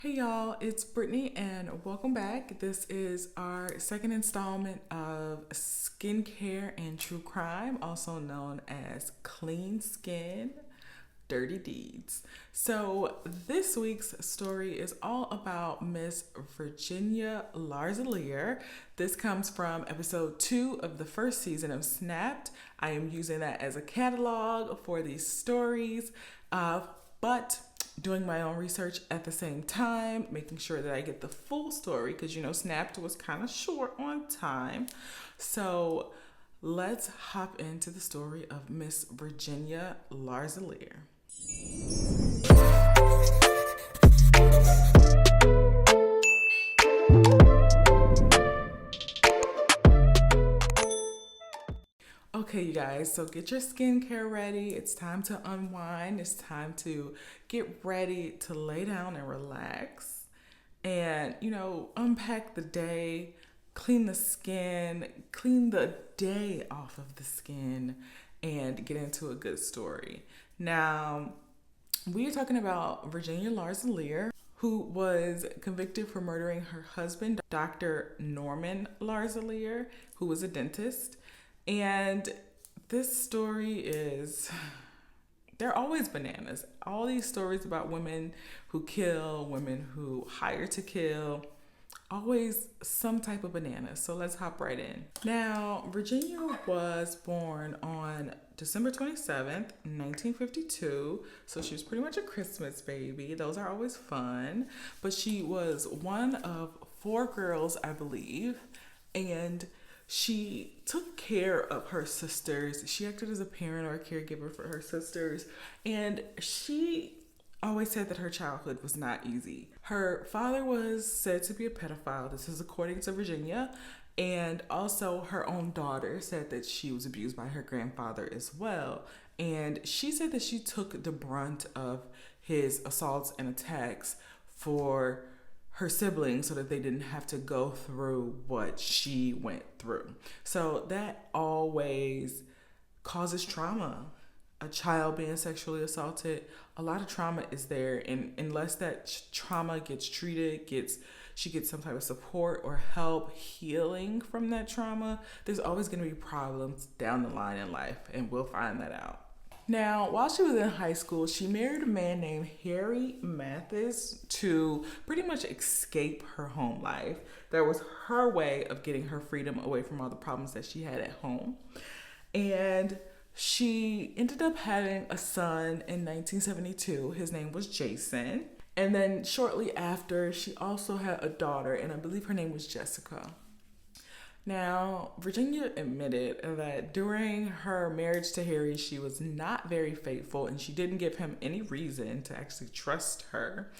Hey y'all, it's Brittany and welcome back. This is our second installment of skincare and true crime, also known as Clean Skin, Dirty Deeds. So, this week's story is all about Miss Virginia Larzelere. This comes from episode 2 of the first season of Snapped. I am using that as a catalog for these stories, but doing my own research at the same time, making sure that I get the full story because Snapped was kind of short on time. So let's hop into the story of Miss Virginia Larzelere. Okay, you guys, so get your skincare ready. It's time to unwind. It's time to get ready to lay down and relax and, unpack the day, clean the skin, clean the day off of the skin, and get into a good story. Now, we are talking about Virginia Larzelere, who was convicted for murdering her husband, Dr. Norman Larzelere, who was a dentist. And this story they're always bananas. All these stories about women who kill, women who hire to kill, always some type of banana. So let's hop right in. Now, Virginia was born on December 27th, 1952. So she was pretty much a Christmas baby. Those are always fun. But she was one of 4 girls, I believe. And she took care of her sisters. She acted as a parent or a caregiver for her sisters. And she always said that her childhood was not easy. Her father was said to be a pedophile. This is according to Virginia. And also her own daughter said that she was abused by her grandfather as well. And she said that she took the brunt of his assaults and attacks for her siblings so that they didn't have to go through what she went through. So that always causes trauma. A child being sexually assaulted, a lot of trauma is there, and unless that trauma gets treated, she gets some type of support or help healing from that trauma, there's always going to be problems down the line in life, and we'll find that out. Now, while she was in high school, she married a man named Harry Mathis to pretty much escape her home life. That was her way of getting her freedom away from all the problems that she had at home. And she ended up having a son in 1972. His name was Jason. And then shortly after, she also had a daughter, and I believe her name was Jessica. Now, Virginia admitted that during her marriage to Harry, she was not very faithful and she didn't give him any reason to actually trust her.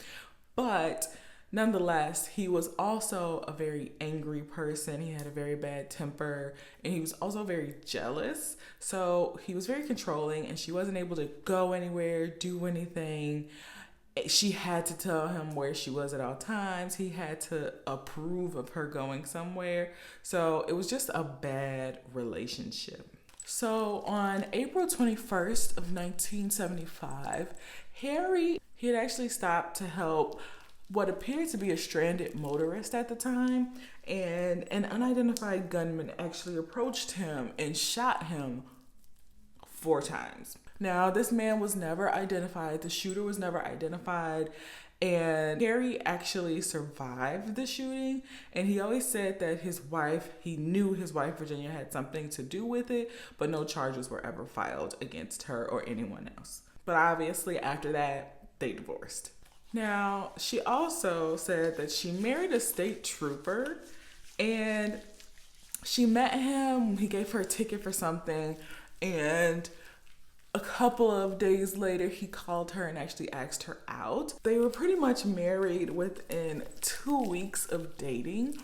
But nonetheless, he was also a very angry person. He had a very bad temper and he was also very jealous. So he was very controlling and she wasn't able to go anywhere, do anything. She had to tell him where she was at all times. He had to approve of her going somewhere. So it was just a bad relationship. So on April 21st of 1975, he had actually stopped to help what appeared to be a stranded motorist at the time, and an unidentified gunman actually approached him and shot him 4 times. Now, this man was never identified. The shooter was never identified. And Harry actually survived the shooting. And he always said that he knew his wife, Virginia, had something to do with it, but no charges were ever filed against her or anyone else. But obviously, after that, they divorced. Now, she also said that she married a state trooper and she met him. He gave her a ticket for something, and a couple of days later, he called her and actually asked her out. They were pretty much married within 2 weeks of dating.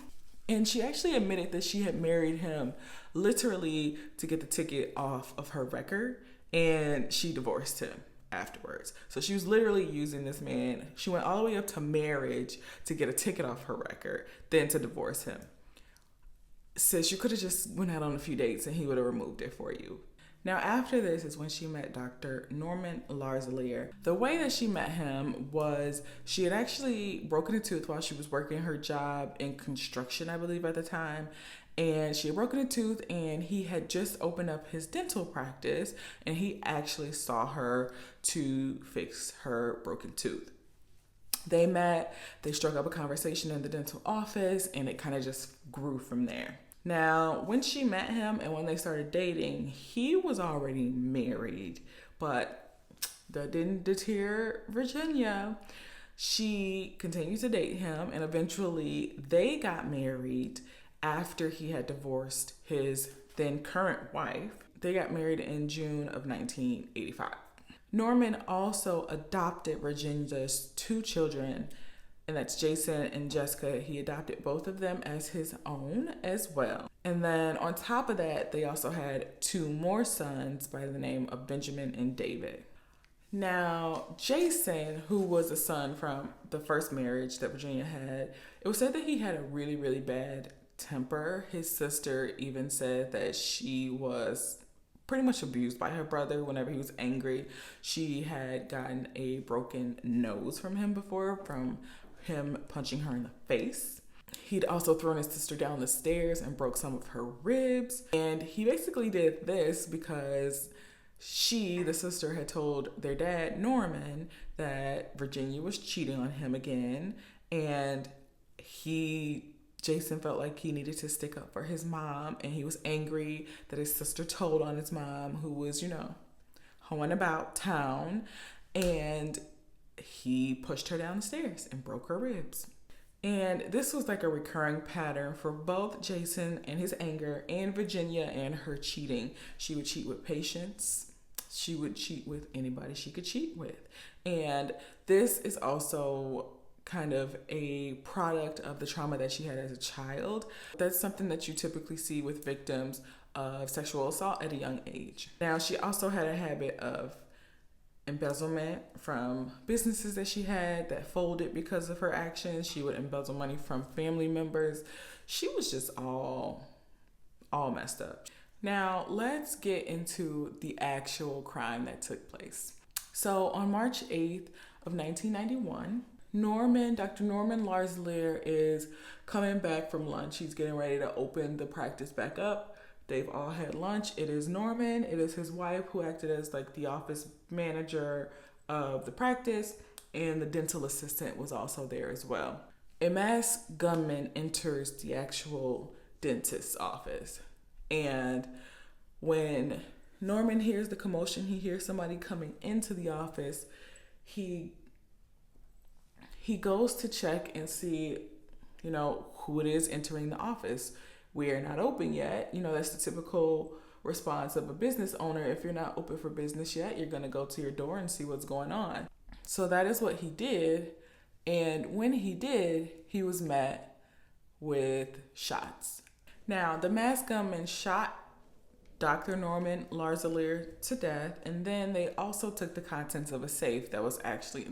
And she actually admitted that she had married him literally to get the ticket off of her record. And she divorced him afterwards. So she was literally using this man. She went all the way up to marriage to get a ticket off her record, then to divorce him. Says you could have just went out on a few dates and he would have removed it for you. Now, after this is when she met Dr. Norman Larzelere. The way that she met him was she had actually broken a tooth while she was working her job in construction, I believe, at the time. And she had broken a tooth, and he had just opened up his dental practice, and he actually saw her to fix her broken tooth. They met, they struck up a conversation in the dental office, and it kind of just grew from there. Now, when she met him and when they started dating, he was already married, but that didn't deter Virginia. She continued to date him, and eventually they got married after he had divorced his then current wife. They got married in June of 1985. Norman also adopted Virginia's two children, and that's Jason and Jessica. He adopted both of them as his own as well. And then on top of that, they also had two more sons by the name of Benjamin and David. Now, Jason, who was a son from the first marriage that Virginia had, it was said that he had a really, really bad temper. His sister even said that she was pretty much abused by her brother whenever he was angry. She had gotten a broken nose from him before, from him punching her in the face. He'd also thrown his sister down the stairs and broke some of her ribs. And he basically did this because she, the sister, had told their dad, Norman, that Virginia was cheating on him again. And Jason felt like he needed to stick up for his mom, and he was angry that his sister told on his mom, who was, hoeing about town, and he pushed her down the stairs and broke her ribs. And this was like a recurring pattern for both Jason and his anger and Virginia and her cheating. She would cheat with patients. She would cheat with anybody she could cheat with. And this is also kind of a product of the trauma that she had as a child. That's something that you typically see with victims of sexual assault at a young age. Now, she also had a habit of embezzlement from businesses that she had that folded because of her actions. She would embezzle money from family members. She was just all messed up. Now, let's get into the actual crime that took place. So on March 8th of 1991, Dr. Norman Larzelere is coming back from lunch. He's getting ready to open the practice back up. They've all had lunch. It is Norman. It is his wife, who acted as like the office manager of the practice, and the dental assistant was also there as well. A masked gunman enters the actual dentist's office, and when Norman hears the commotion, he hears somebody coming into the office. He goes to check and see, who it is entering the office. We are not open yet. That's the typical response of a business owner. If you're not open for business yet, you're going to go to your door and see what's going on. So that is what he did. And when he did, he was met with shots. Now, the masked gunman shot Dr. Norman Larzelere to death, and then they also took the contents of a safe that was actually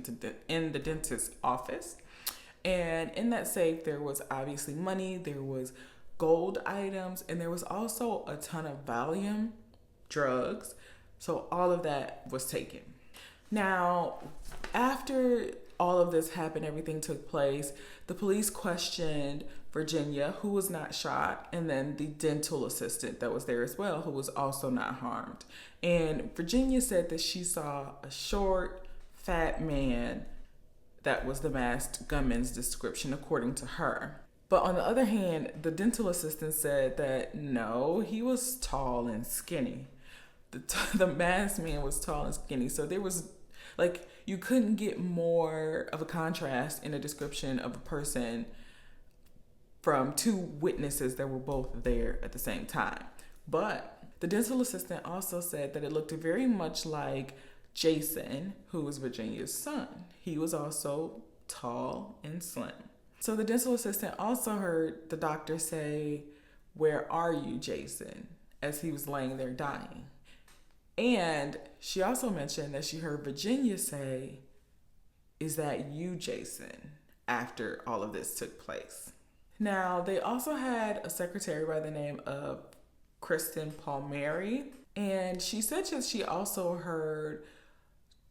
in the dentist's office. And in that safe, there was obviously money, there was gold items, and there was also a ton of Valium drugs. So all of that was taken. Now, after all of this happened, everything took place, the police questioned Virginia, who was not shot, and then the dental assistant that was there as well, who was also not harmed. And Virginia said that she saw a short, fat man. That was the masked gunman's description, according to her. But on the other hand, the dental assistant said that no, he was tall and skinny. The masked man was tall and skinny. So there was, you couldn't get more of a contrast in a description of a person from two witnesses that were both there at the same time. But the dental assistant also said that it looked very much like Jason, who was Virginia's son. He was also tall and slim. So the dental assistant also heard the doctor say, "Where are you, Jason?" as he was laying there dying. And she also mentioned that she heard Virginia say, "Is that you, Jason?" after all of this took place. Now, they also had a secretary by the name of Kristen Palmieri, And she said that she also heard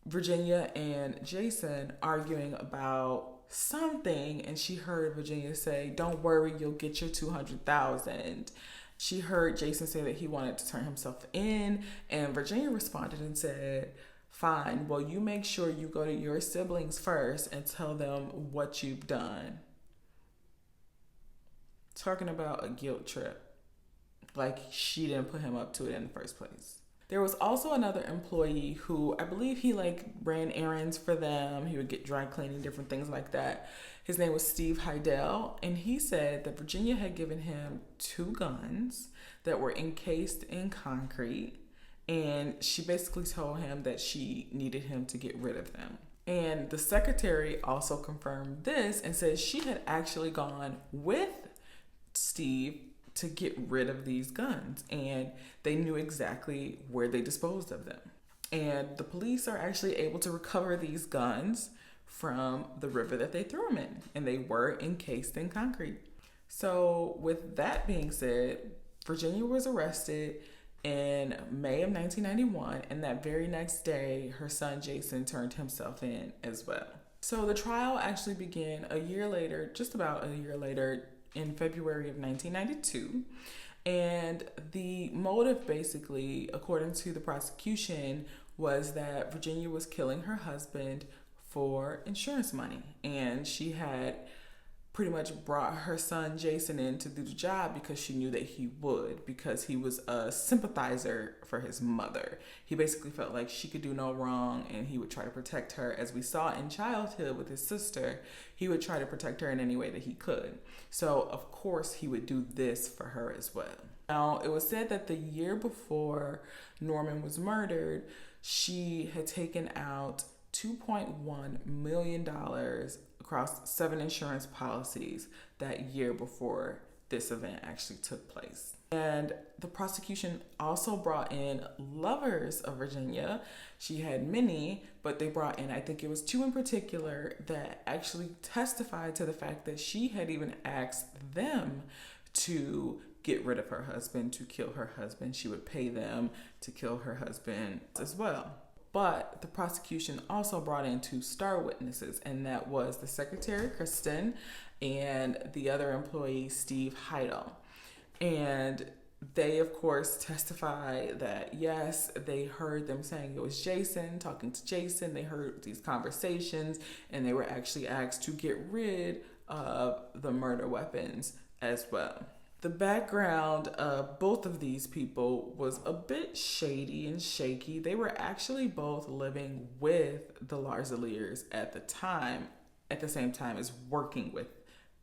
Virginia and Jason arguing about something, and she heard Virginia say, "Don't worry, you'll get your 200,000." She heard Jason say that he wanted to turn himself in, and Virginia responded and said, "Fine, well, you make sure you go to your siblings first and tell them what you've done." Talking about a guilt trip. Like she didn't put him up to it in the first place. There was also another employee who I believe he like ran errands for them. He would get dry cleaning, different things like that. His name was Steve Heidel, and he said that Virginia had given him 2 guns that were encased in concrete, and she basically told him that she needed him to get rid of them. And the secretary also confirmed this and said she had actually gone with Steve to get rid of these guns, and they knew exactly where they disposed of them. And the police are actually able to recover these guns from the river that they threw them in, and they were encased in concrete. So with that being said, Virginia was arrested in May of 1991, and that very next day, her son Jason turned himself in as well. So the trial actually began a year later, just about a year later, in February of 1992. And the motive, basically, according to the prosecution, was that Virginia was killing her husband for insurance money. And she had pretty much brought her son Jason in to do the job because she knew that he would, because he was a sympathizer for his mother. He basically felt like she could do no wrong, and he would try to protect her. As we saw in childhood with his sister, he would try to protect her in any way that he could. So of course he would do this for her as well. Now, it was said that the year before Norman was murdered, she had taken out $2.1 million across 7 insurance policies that year before this event actually took place. And the prosecution also brought in lovers of Virginia. She had many, but they brought in, I think it was 2 in particular, that actually testified to the fact that she had even asked them to get rid of her husband, to kill her husband. She would pay them to kill her husband as well. But the prosecution also brought in 2 star witnesses, and that was the secretary, Kristen, and the other employee, Steve Heidel. And they, of course, testify that, yes, they heard them saying it was Jason, talking to Jason. They heard these conversations, and they were actually asked to get rid of the murder weapons as well. The background of both of these people was a bit shady and shaky. They were actually both living with the Larzeleres at the same time as working with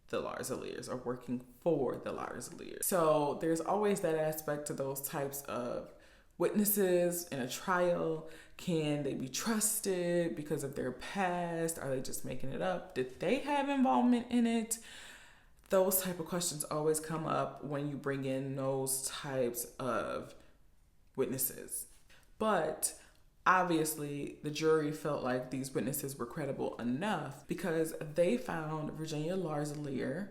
the Larzeleres or working for the Larzeleres. So there's always that aspect to those types of witnesses in a trial. Can they be trusted because of their past? Are they just making it up? Did they have involvement in it? Those type of questions always come up when you bring in those types of witnesses. But obviously, the jury felt like these witnesses were credible enough because they found Virginia Larzelere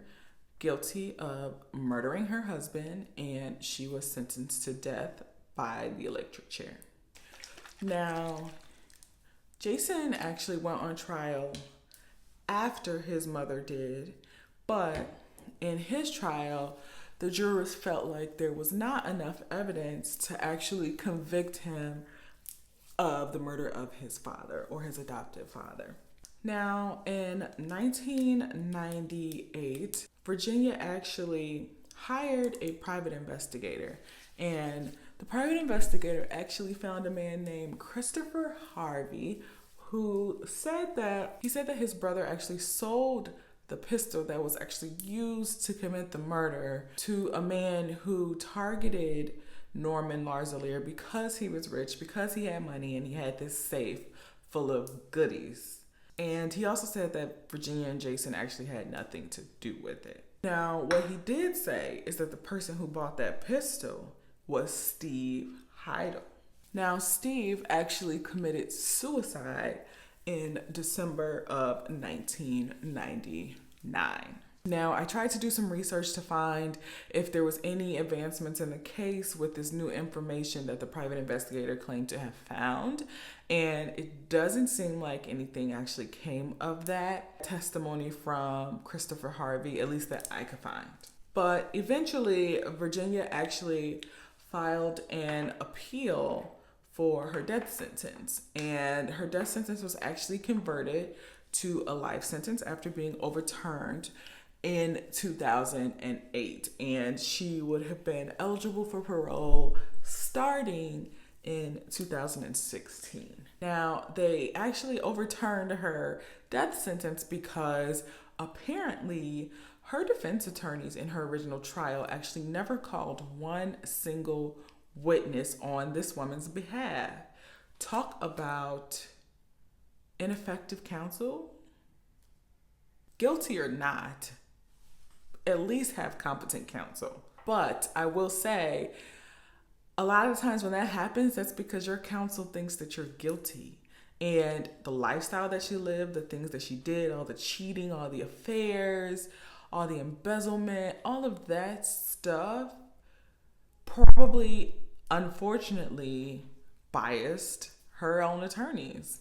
guilty of murdering her husband, and she was sentenced to death by the electric chair. Now, Jason actually went on trial after his mother did, but in his trial, the jurors felt like there was not enough evidence to actually convict him of the murder of his father or his adoptive father. Now, in 1998, Virginia actually hired a private investigator, and the private investigator actually found a man named Christopher Harvey who said that his brother actually sold the pistol that was actually used to commit the murder to a man who targeted Norman Larzelere because he was rich, because he had money, and he had this safe full of goodies. And he also said that Virginia and Jason actually had nothing to do with it. Now, what he did say is that the person who bought that pistol was Steve Heidel. Now, Steve actually committed suicide in December of 1999. Now, I tried to do some research to find if there was any advancements in the case with this new information that the private investigator claimed to have found, and it doesn't seem like anything actually came of that testimony from Christopher Harvey, at least that I could find. But eventually, Virginia actually filed an appeal for her death sentence, and her death sentence was actually converted to a life sentence after being overturned in 2008, and she would have been eligible for parole starting in 2016. Now, they actually overturned her death sentence because apparently her defense attorneys in her original trial actually never called one single witness on this woman's behalf. Talk about ineffective counsel. Guilty or not, at least have competent counsel. But I will say, a lot of times when that happens, that's because your counsel thinks that you're guilty. And the lifestyle that she lived, the things that she did, all the cheating, all the affairs, all the embezzlement, all of that stuff probably, unfortunately, biased her own attorneys.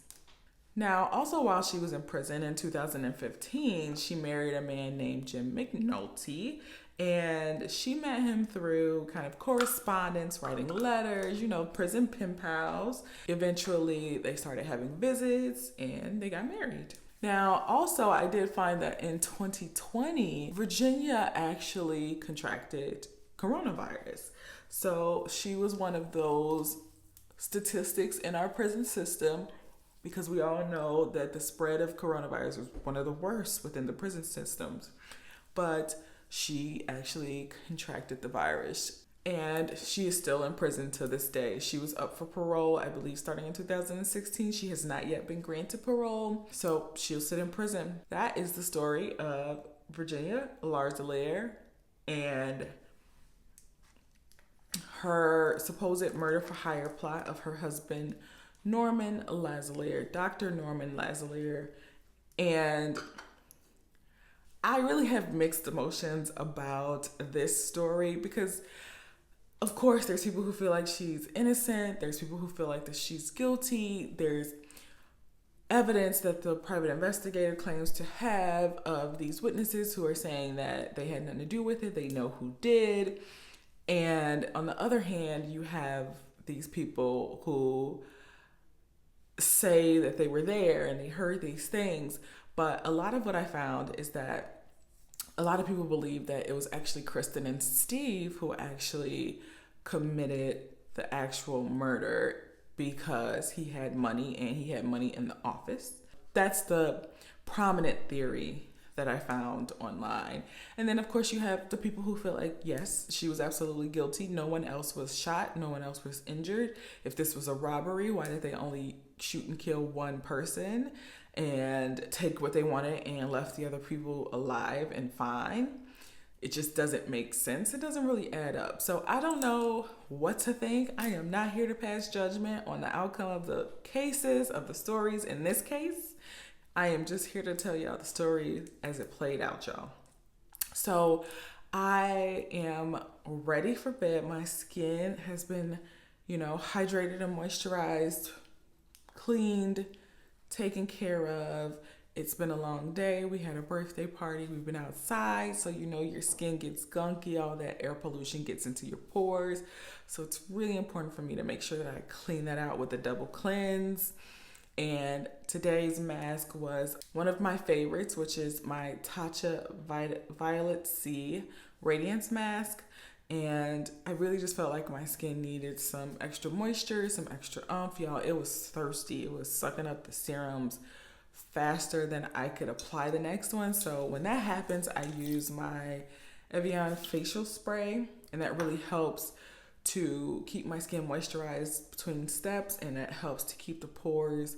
Now, also while she was in prison in 2015, she married a man named Jim McNulty, and she met him through kind of correspondence, writing letters, prison pen pals. Eventually, they started having visits, and they got married. Now, also, I did find that in 2020, Virginia actually contracted coronavirus. So she was one of those statistics in our prison system, because we all know that the spread of coronavirus was one of the worst within the prison systems. But she actually contracted the virus, and she is still in prison to this day. She was up for parole, I believe, starting in 2016. She has not yet been granted parole, so she'll sit in prison. That is the story of Virginia Larzelere and her supposed murder for hire plot of her husband, Norman Larzelere, Dr. Norman Larzelere. And I really have mixed emotions about this story because, of course, there's people who feel like she's innocent. There's people who feel like that she's guilty. There's evidence that the private investigator claims to have of these witnesses who are saying that they had nothing to do with it. They know who did. And on the other hand, you have these people who say that they were there and they heard these things. But a lot of what I found is that a lot of people believe that it was actually Kristen and Steve who actually committed the actual murder because he had money and he had money in the office. That's the prominent theory that I found online. And then, of course, you have the people who feel like, yes, she was absolutely guilty. No one else was shot. No one else was injured. If this was a robbery, why did they only shoot and kill one person and take what they wanted and left the other people alive and fine? It just doesn't make sense. It doesn't really add up. So I don't know what to think. I am not here to pass judgment on the outcome of the cases, of the stories in this case. I am just here to tell y'all the story as it played out, y'all. So I am ready for bed. My skin has been, hydrated and moisturized, cleaned, taken care of. It's been a long day. We had a birthday party. We've been outside. So, your skin gets gunky. All that air pollution gets into your pores. So it's really important for me to make sure that I clean that out with a double cleanse. And today's mask was one of my favorites, which is my Tatcha Violet C Radiance Mask. And I really just felt like my skin needed some extra moisture, some extra oomph. Y'all, it was thirsty. It was sucking up the serums faster than I could apply the next one. So when that happens, I use my Evian facial spray, and that really helps to keep my skin moisturized between steps, and that helps to keep the pores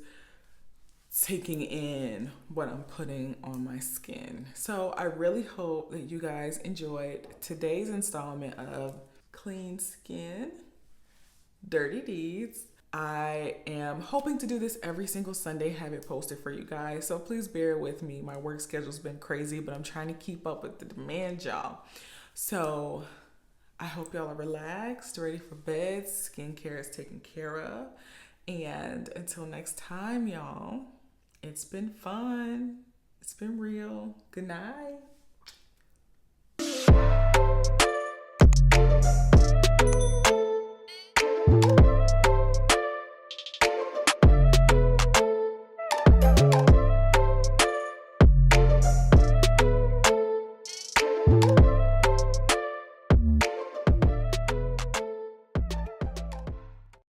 taking in what I'm putting on my skin. So I really hope that you guys enjoyed today's installment of Clean Skin, Dirty Deeds. I am hoping to do this every single Sunday, have it posted for you guys. So please bear with me. My work schedule's been crazy, but I'm trying to keep up with the demand, y'all. So I hope y'all are relaxed, ready for bed. Skincare is taken care of. And until next time, y'all, it's been fun. It's been real. Good night.